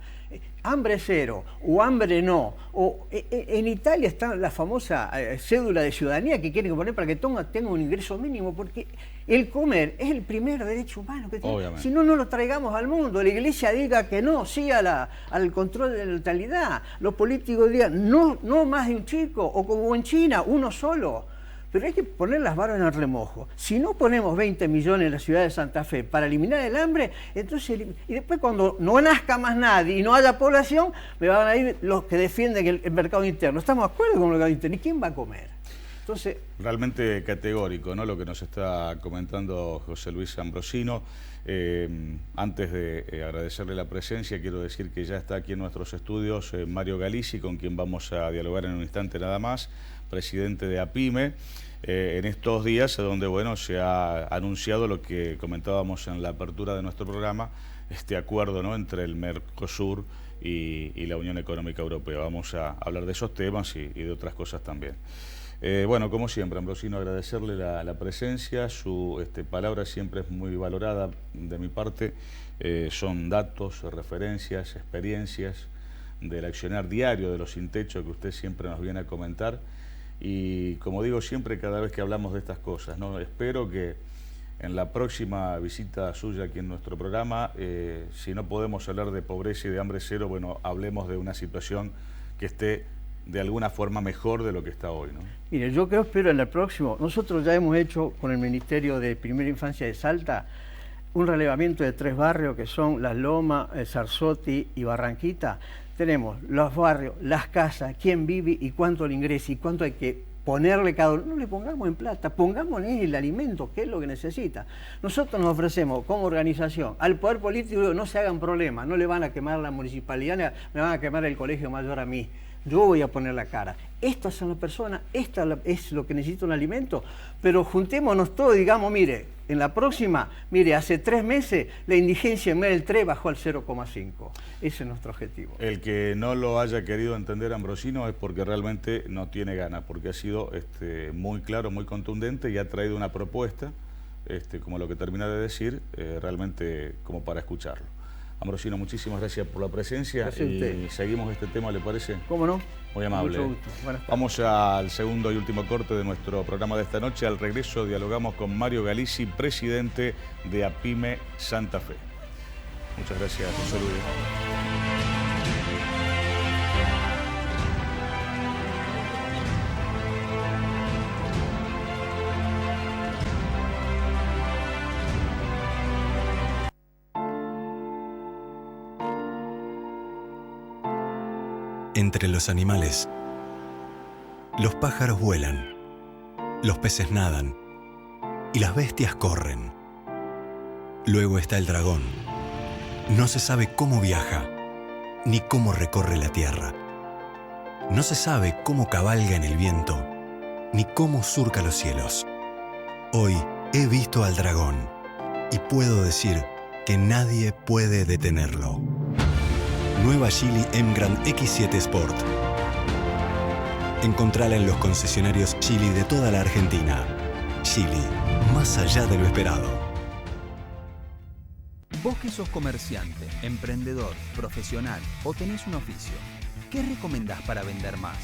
Hambre cero o hambre no. O en Italia está la famosa cédula de ciudadanía que quieren poner para que tenga un ingreso mínimo, porque el comer es el primer derecho humano que tiene. Si no, no lo traigamos al mundo. La iglesia diga que no, sí al control de la natalidad. Los políticos digan no más de un chico, o como en China, uno solo. pero hay que poner las barbas en el remojo. Si no ponemos 20 millones en la ciudad de Santa Fe para eliminar el hambre, entonces, y después cuando no nazca más nadie y no haya población, me van a ir los que defienden el mercado interno. ¿Estamos de acuerdo con el mercado interno? ¿Y quién va a comer? Entonces, realmente categórico, ¿no?, lo que nos está comentando José Luis Ambrosino. Antes de agradecerle la presencia, quiero decir que ya está aquí en nuestros estudios Mario Galici, con quien vamos a dialogar en un instante nada más, presidente de APIME, en estos días donde, bueno, se ha anunciado lo que comentábamos en la apertura de nuestro programa, este acuerdo, ¿no?, entre el Mercosur y la Unión Económica Europea. Vamos a hablar de esos temas y de otras cosas también. Bueno, como siempre, Ambrosino, agradecerle la presencia, su palabra siempre es muy valorada de mi parte, son datos, referencias, experiencias del accionar diario de los Sin Techo que usted siempre nos viene a comentar y, como digo siempre, cada vez que hablamos de estas cosas, ¿no?, espero que en la próxima visita suya aquí en nuestro programa, si no podemos hablar de pobreza y de hambre cero, bueno, hablemos de una situación que esté de alguna forma mejor de lo que está hoy, ¿no? Mire, yo espero en el próximo, nosotros ya hemos hecho con el Ministerio de Primera Infancia de Salta un relevamiento de 3 barrios que son Las Lomas, Sarzotti y Barranquita. Tenemos los barrios, las casas, quién vive y cuánto le ingresa y cuánto hay que ponerle cada uno. No le pongamos en plata, pongamos en el alimento, que es lo que necesita. Nosotros nos ofrecemos como organización al Poder Político, no se hagan problemas, no le van a quemar la municipalidad, me van a quemar el Colegio Mayor a mí. Yo voy a poner la cara. Estas son las personas, esta es lo que necesita un alimento, pero juntémonos todos y digamos, mire, en la próxima, mire, hace 3 meses la indigencia en el 3 bajó al 0,5. Ese es nuestro objetivo. El que no lo haya querido entender, Ambrosino, es porque realmente no tiene ganas, porque ha sido muy claro, muy contundente y ha traído una propuesta, como lo que termina de decir, realmente como para escucharlo. Ambrosino, muchísimas gracias por la presencia. Gracias y seguimos este tema, ¿le parece? ¿Cómo no? Muy amable. Mucho gusto. Buenas tardes. Vamos al segundo y último corte de nuestro programa de esta noche. Al regreso dialogamos con Mario Galici, presidente de APIME Santa Fe. Muchas gracias, José Luis. Entre los animales, los pájaros vuelan, los peces nadan y las bestias corren. Luego está el dragón. No se sabe cómo viaja, ni cómo recorre la tierra. No se sabe cómo cabalga en el viento, ni cómo surca los cielos. Hoy he visto al dragón y puedo decir que nadie puede detenerlo. Nueva Geely M-Grand X7 Sport. Encontrala en los concesionarios Geely de toda la Argentina. Geely, más allá de lo esperado. Vos que sos comerciante, emprendedor, profesional o tenés un oficio, ¿qué recomendás para vender más?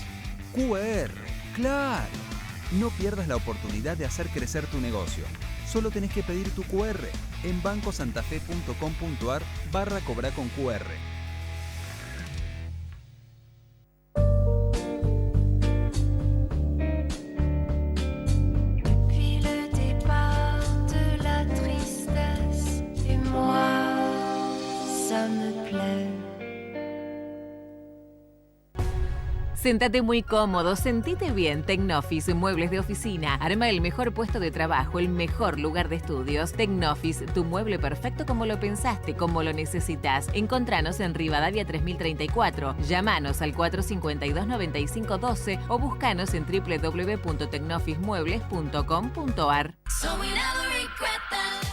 QR, claro. No pierdas la oportunidad de hacer crecer tu negocio. Solo tenés que pedir tu QR en bancosantafe.com.ar/cobra con QR. Séntate muy cómodo, sentite bien. Tecnofis, muebles de oficina. Arma el mejor puesto de trabajo, el mejor lugar de estudios. Tecnofis, tu mueble perfecto como lo pensaste, como lo necesitas. Encontranos en Rivadavia 3034. Llámanos al 452-9512 o búscanos en www.tecnofismuebles.com.ar.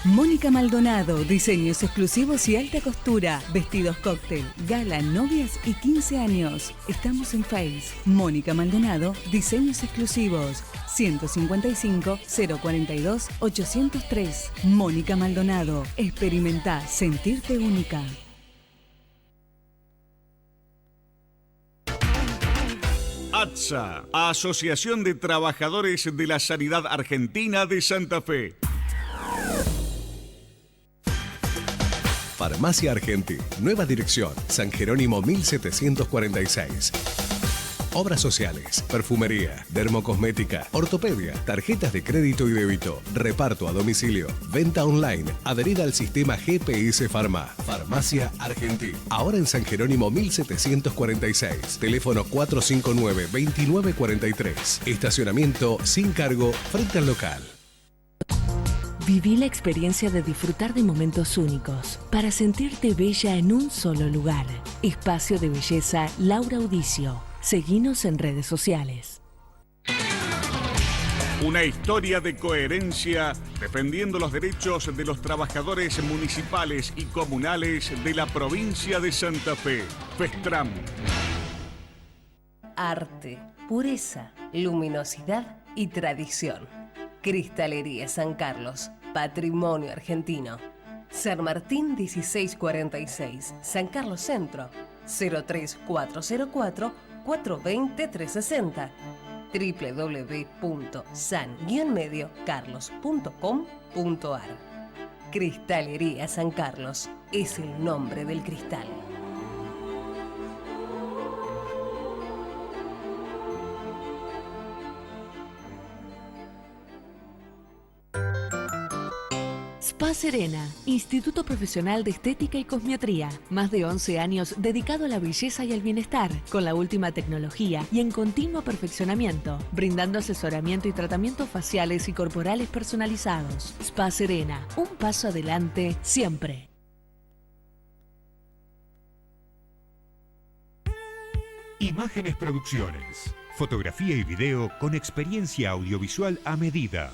Mónica Maldonado, diseños exclusivos y alta costura, vestidos cóctel, gala, novias y 15 años. Estamos en Face. Mónica Maldonado, diseños exclusivos. 155-042-803. Mónica Maldonado, experimenta sentirte única. ATSA, Asociación de Trabajadores de la Sanidad Argentina de Santa Fe. Farmacia Argentina, nueva dirección, San Jerónimo 1746. Obras sociales, perfumería, dermocosmética, ortopedia, tarjetas de crédito y débito, reparto a domicilio, venta online, adherida al sistema GPS Pharma. Farmacia Argentina. Ahora en San Jerónimo 1746. Teléfono 459-2943. Estacionamiento sin cargo frente al local. Viví la experiencia de disfrutar de momentos únicos para sentirte bella en un solo lugar. Espacio de Belleza Laura Audicio. Seguinos en redes sociales. Una historia de coherencia defendiendo los derechos de los trabajadores municipales y comunales de la provincia de Santa Fe. Festram. Arte, pureza, luminosidad y tradición. Cristalería San Carlos, patrimonio argentino. San Martín 1646, San Carlos Centro, 03404 420 360. www.san-mediocarlos.com.ar. Cristalería San Carlos es el nombre del cristal. Spa Serena, Instituto Profesional de Estética y Cosmiatría. Más de 11 años dedicado a la belleza y al bienestar, con la última tecnología y en continuo perfeccionamiento, brindando asesoramiento y tratamientos faciales y corporales personalizados. Spa Serena, un paso adelante siempre. Imágenes Producciones. Fotografía y video con experiencia audiovisual a medida.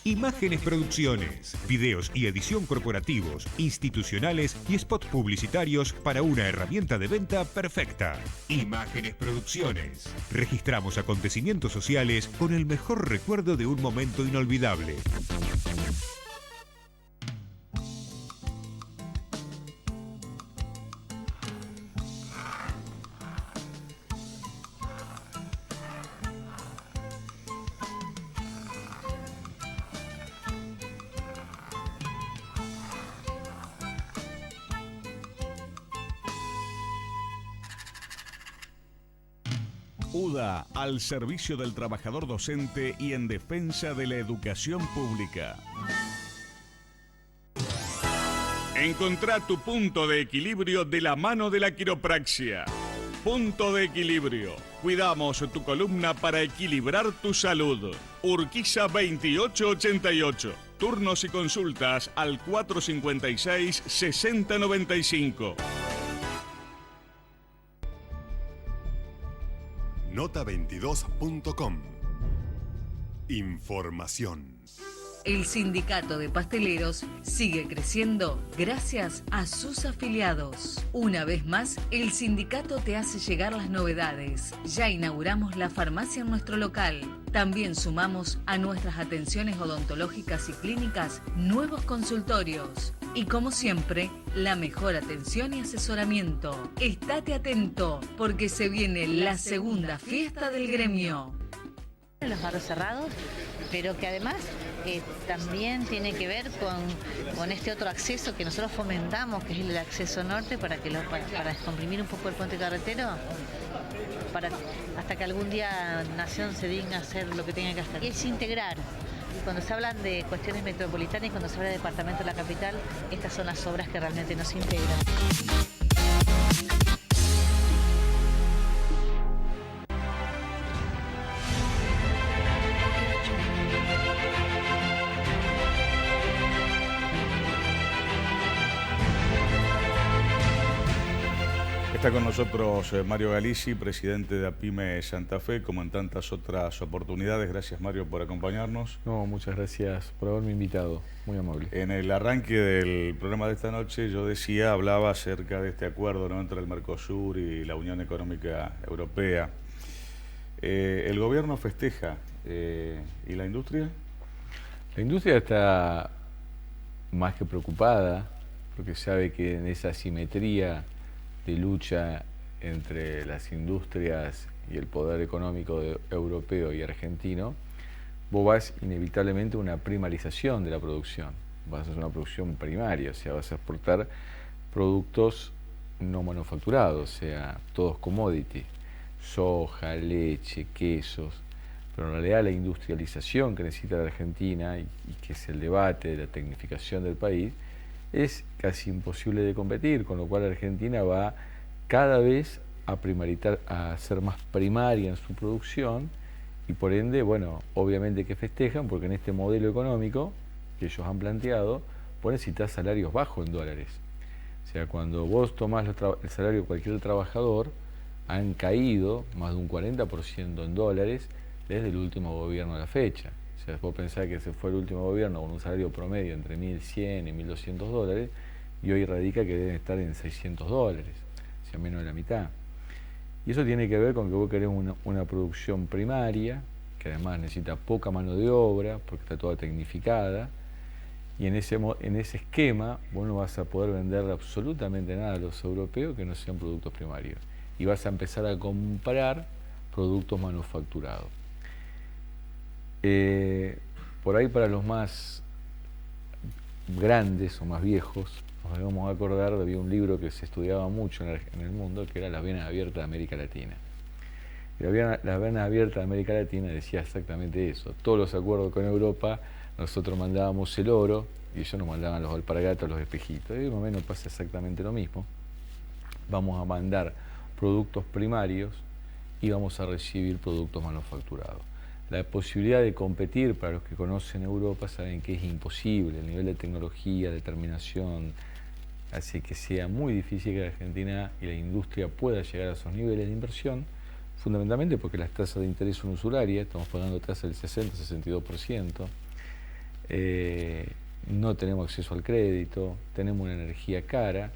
Imágenes Producciones, videos y edición corporativos, institucionales y spots publicitarios para una herramienta de venta perfecta. Imágenes Producciones. Registramos acontecimientos sociales con el mejor recuerdo de un momento inolvidable. UDA, al servicio del trabajador docente y en defensa de la educación pública. Encontrá tu punto de equilibrio de la mano de la quiropraxia. Punto de equilibrio. Cuidamos tu columna para equilibrar tu salud. Urquiza 2888. Turnos y consultas al 456-6095. Nota22.com. Información. El sindicato de pasteleros sigue creciendo gracias a sus afiliados. Una vez más, el sindicato te hace llegar las novedades. Ya inauguramos la farmacia en nuestro local. También sumamos a nuestras atenciones odontológicas y clínicas nuevos consultorios. Y como siempre, la mejor atención y asesoramiento. Estate atento, porque se viene la segunda fiesta del gremio. Los barrios cerrados, pero que además también tiene que ver con este otro acceso que nosotros fomentamos, que es el acceso norte, para descomprimir un poco el puente carretero, hasta que algún día Nación se digna a hacer lo que tenga que hacer. Y es integrar. Y cuando se hablan de cuestiones metropolitanas y cuando se habla de departamento de la capital, estas son las obras que realmente nos integran. Está con nosotros Mario Galici, presidente de APYME Santa Fe, como en tantas otras oportunidades. Gracias, Mario, por acompañarnos. No, muchas gracias por haberme invitado, muy amable. En el arranque del programa de esta noche yo hablaba acerca de este acuerdo, ¿no?, entre el Mercosur y la Unión Económica Europea. ¿El gobierno festeja y la industria? La industria está más que preocupada porque sabe que en esa asimetría de lucha entre las industrias y el poder económico europeo y argentino, vos vas inevitablemente a una primarización de la producción. Vas a hacer una producción primaria, o sea, vas a exportar productos no manufacturados, o sea, todos commodities, soja, leche, quesos, pero en realidad la industrialización que necesita la Argentina y que es el debate de la tecnificación del país, es casi imposible de competir, con lo cual Argentina va cada vez a ser más primaria en su producción y por ende, bueno, obviamente que festejan porque en este modelo económico que ellos han planteado, vos necesitas salarios bajos en dólares. O sea, cuando vos tomás el salario de cualquier trabajador, han caído más de un 40% en dólares desde el último gobierno a la fecha. O sea, vos pensás que se fue el último gobierno con un salario promedio entre 1.100 y 1.200 dólares y hoy radica que deben estar en 600 dólares, o sea, menos de la mitad. Y eso tiene que ver con que vos querés una producción primaria, que además necesita poca mano de obra, porque está toda tecnificada, y en ese esquema vos no vas a poder venderle absolutamente nada a los europeos que no sean productos primarios. Y vas a empezar a comprar productos manufacturados. Por ahí para los más grandes o más viejos, nos debemos acordar, había un libro que se estudiaba mucho en el mundo, que era Las venas abiertas de América Latina. Y las venas abiertas de América Latina decía exactamente eso. Todos los acuerdos con Europa, nosotros mandábamos el oro y ellos nos mandaban los alpargatas, los espejitos. Y más o menos pasa exactamente lo mismo. Vamos a mandar productos primarios y vamos a recibir productos manufacturados. La posibilidad de competir, para los que conocen Europa, saben que es imposible. El nivel de tecnología, determinación, hace que sea muy difícil que la Argentina y la industria pueda llegar a esos niveles de inversión, fundamentalmente porque las tasas de interés son usurarias, estamos pagando tasas del 60-62%, no tenemos acceso al crédito, tenemos una energía cara.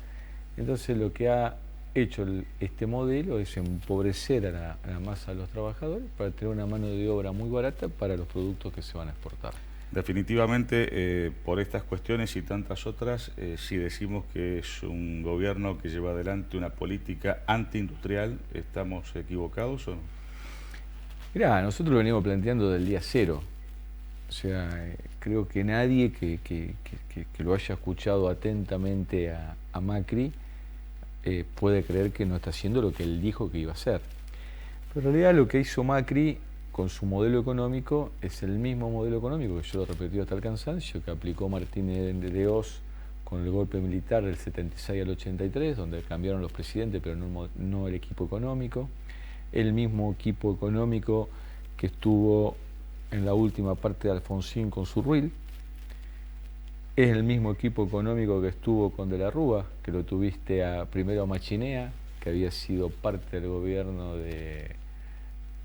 Entonces lo que ha hecho este modelo es empobrecer a la masa de los trabajadores para tener una mano de obra muy barata para los productos que se van a exportar. Definitivamente, por estas cuestiones y tantas otras, si decimos que es un gobierno que lleva adelante una política antiindustrial, ¿estamos equivocados o no? Mirá, nosotros lo venimos planteando del día cero. O sea, creo que nadie que lo haya escuchado atentamente a Macri puede creer que no está haciendo lo que él dijo que iba a hacer. Pero en realidad lo que hizo Macri con su modelo económico es el mismo modelo económico, que yo lo he repetido hasta el cansancio, que aplicó Martínez de Oz con el golpe militar del 76 al 83, donde cambiaron los presidentes, pero no el equipo económico. El mismo equipo económico que estuvo en la última parte de Alfonsín con Surruil. Es el mismo equipo económico que estuvo con De la Rúa, que lo tuviste primero a Machinea, que había sido parte del gobierno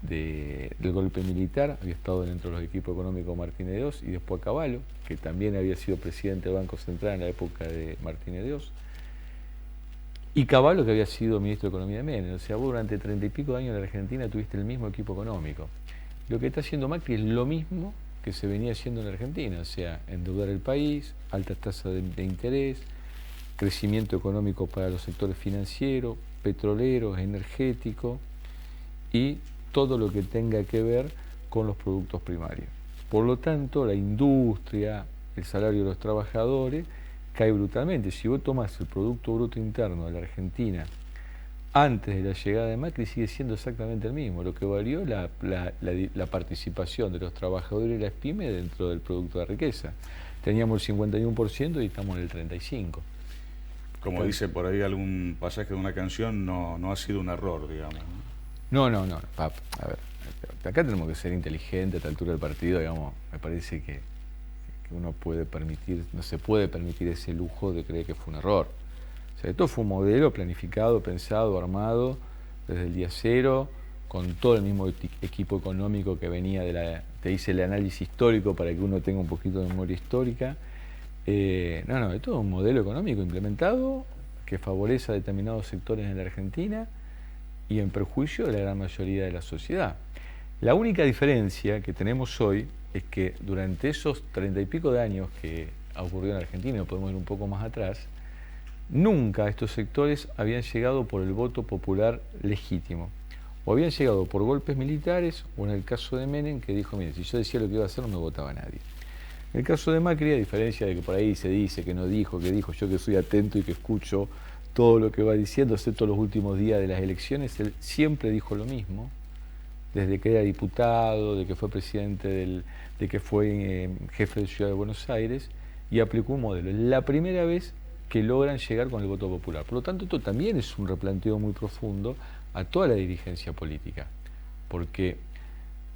del golpe militar, había estado dentro de los equipos económicos Martínez de Oz, y después a Cavallo, que también había sido presidente del Banco Central en la época de Martínez de Oz, y Cavallo, que había sido ministro de Economía de Menem. O sea, vos durante 30 y pico de años en la Argentina tuviste el mismo equipo económico. Lo que está haciendo Macri es lo mismo que se venía haciendo en Argentina, o sea, endeudar el país, altas tasas de interés, crecimiento económico para los sectores financieros, petroleros, energéticos y todo lo que tenga que ver con los productos primarios. Por lo tanto, la industria, el salario de los trabajadores cae brutalmente. Si vos tomás el Producto Bruto Interno de la Argentina antes de la llegada de Macri, sigue siendo exactamente el mismo. Lo que varió la participación de los trabajadores y las pymes dentro del producto de riqueza. Teníamos el 51% y estamos en el 35%. Como dice por ahí algún pasaje de una canción, no ha sido un error, digamos. No. A ver, acá tenemos que ser inteligentes a esta altura del partido, digamos. Me parece que uno no se puede permitir ese lujo de creer que fue un error. O sea, esto fue un modelo planificado, pensado, armado desde el día cero, con todo el mismo equipo económico que venía te hice el análisis histórico para que uno tenga un poquito de memoria histórica. Esto es un modelo económico implementado que favorece a determinados sectores en la Argentina y en perjuicio de la gran mayoría de la sociedad. La única diferencia que tenemos hoy es que durante esos 30 y pico de años que ocurrió en Argentina, no podemos ir un poco más atrás, nunca estos sectores habían llegado por el voto popular legítimo. O habían llegado por golpes militares, o en el caso de Menem, que dijo, mire, si yo decía lo que iba a hacer, no me votaba nadie. En el caso de Macri, a diferencia de que por ahí se dice que no dijo, que dijo, yo que soy atento y que escucho todo lo que va diciendo, excepto los últimos días de las elecciones. Él siempre dijo lo mismo, desde que era diputado, de que fue presidente, de que fue jefe de Ciudad de Buenos Aires, y aplicó un modelo. Es la primera vez que logran llegar con el voto popular. Por lo tanto, esto también es un replanteo muy profundo a toda la dirigencia política, porque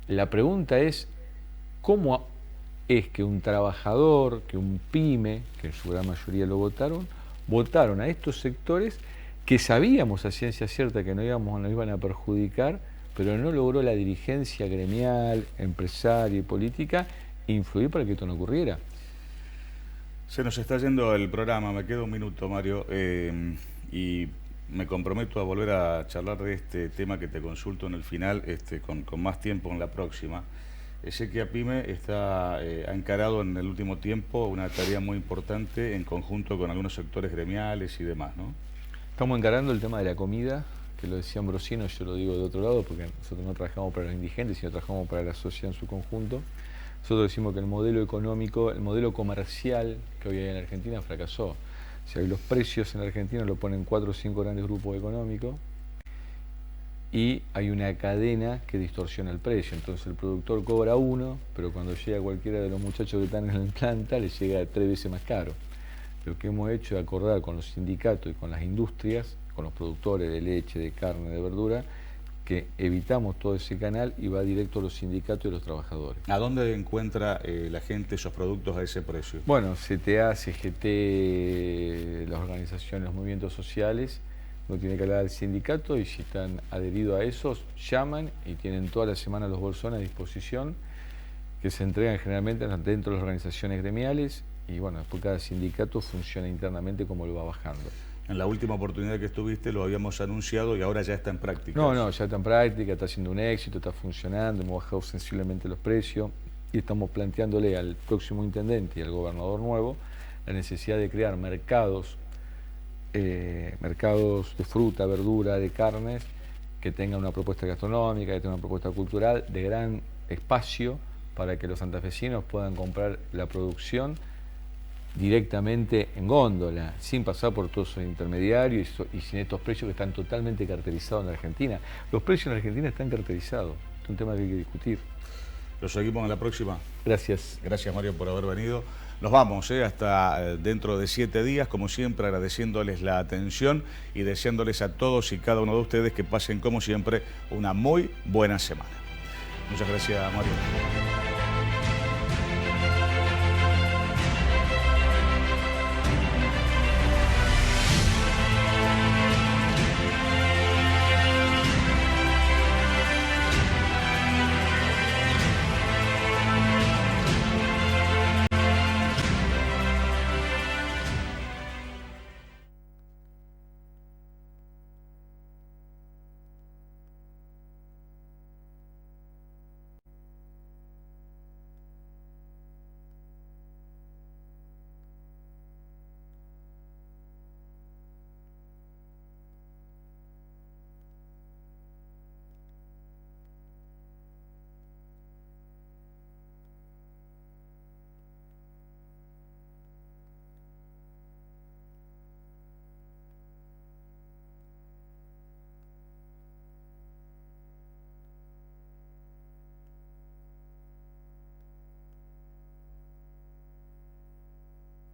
la pregunta es, ¿cómo es que un trabajador, que un pyme, que en su gran mayoría lo votaron a estos sectores que sabíamos a ciencia cierta que nos iban a perjudicar, pero no logró la dirigencia gremial, empresaria y política influir para que esto no ocurriera? Se nos está yendo el programa, me queda un minuto, Mario, y me comprometo a volver a charlar de este tema que te consulto en el final, con más tiempo en la próxima. Sé que APYME ha encarado en el último tiempo una tarea muy importante en conjunto con algunos sectores gremiales y demás, ¿no? Estamos encarando el tema de la comida, que lo decía Ambrosino, yo lo digo de otro lado, porque nosotros no trabajamos para los indigentes, sino trabajamos para la sociedad en su conjunto. Nosotros decimos que el modelo económico, el modelo comercial que hoy hay en Argentina fracasó. O sea, los precios en Argentina lo ponen 4 o 5 grandes grupos económicos y hay una cadena que distorsiona el precio. Entonces el productor cobra 1, pero cuando llega cualquiera de los muchachos que están en la planta le llega 3 veces más caro. Lo que hemos hecho es acordar con los sindicatos y con las industrias, con los productores de leche, de carne, de verdura, que evitamos todo ese canal y va directo a los sindicatos y a los trabajadores. ¿A dónde encuentra la gente esos productos a ese precio? Bueno, CTA, CGT, las organizaciones, los movimientos sociales, uno tiene que hablar al sindicato y si están adheridos a esos, llaman y tienen toda la semana los bolsones a disposición que se entregan generalmente dentro de las organizaciones gremiales y bueno, después cada sindicato funciona internamente como lo va bajando. En la última oportunidad que estuviste lo habíamos anunciado y ahora ya está en práctica. No, ya está en práctica, está siendo un éxito, está funcionando, hemos bajado sensiblemente los precios y estamos planteándole al próximo intendente y al gobernador nuevo la necesidad de crear mercados de fruta, verdura, de carnes, que tengan una propuesta gastronómica, que tengan una propuesta cultural de gran espacio para que los santafesinos puedan comprar la producción directamente en góndola, sin pasar por todos esos intermediarios y sin estos precios que están totalmente cartelizados en Argentina. Los precios en Argentina están cartelizados, es un tema que hay que discutir. Lo seguimos en la próxima. Gracias. Gracias, Mario, por haber venido. Nos vamos hasta dentro de 7 días, como siempre, agradeciéndoles la atención y deseándoles a todos y cada uno de ustedes que pasen, como siempre, una muy buena semana. Muchas gracias, Mario.